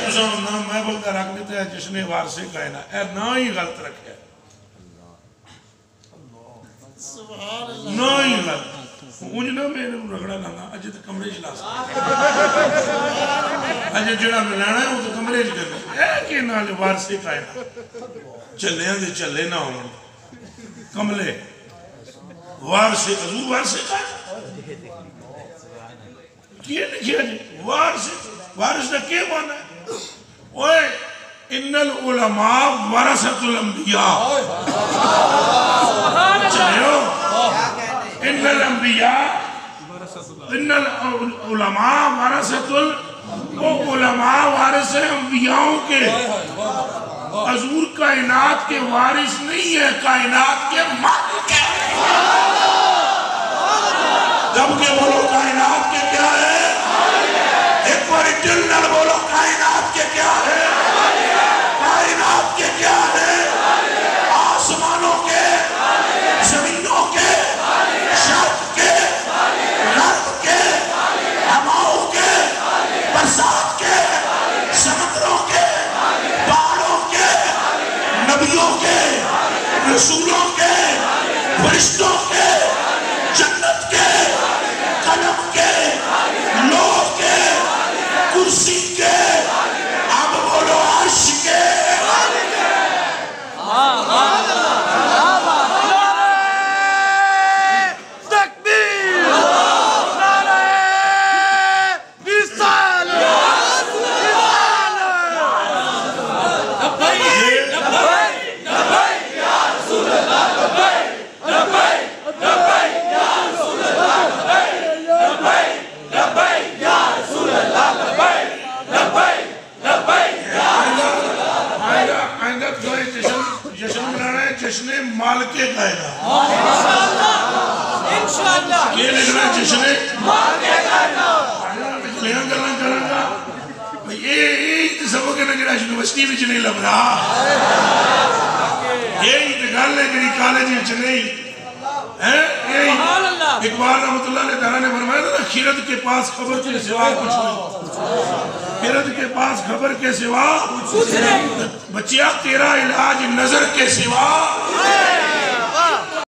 تسا نام محبل کا رکھ دیتا ہے جشن وارث کائنات اے نا ہی غلط رکھا ہے نا ہی غلط اونج نہ میرے رگڑا لانا اجھے تو کمرے چلا سکتا اجھے جڑا میں لانا ہے وہ تو کمرے چلا سکتا اے کہ نال وارث کائنات چلے ہیں دے چلے نہ ہوں کملے وارث حضور وارث کائنات کیا لکھیا جی وارث نے کیا مانا ہے اوئے ان العلماء ورثۃ الانبیاء چلے ہو ان الانبیاء ان العلماء ورثۃ وہ علماء وارث ہیں انبیاءوں کے حضور کائنات کے وارث نہیں ہے کائنات کے مالک ہے جبکہ بولو کائنات کے کیا ہے ایک بار جلال بولو کائنات کے کیا ہے کائنات کے کیا ہے آسمانوں کے زمینوں کے شب کے رب کے ہواؤں کے برسات کے سمندروں کے پہاڑوں کے نبیوں کے رسولوں کے فرشتوں کے جنت کے قلم کے لوح کے کرسی کے اب بولو عرش کے جشن مالک کائنات یہ لکھنا جشن مالک کائنات لیا گلنا کرنگا یہ سبوں کے نجرہ یونیورسٹی بھی نہیں لگ رہا یہ انتقال ہے کہ کالج نہیں اقبال رحمت اللہ علیہ تعالیٰ نے فرمایا تھا خیرت کے پاس خبر کے سوا کچھ نہیں خیرت کے پاس خبر کے سوا بچیا تیرا علاج نظر کے سوا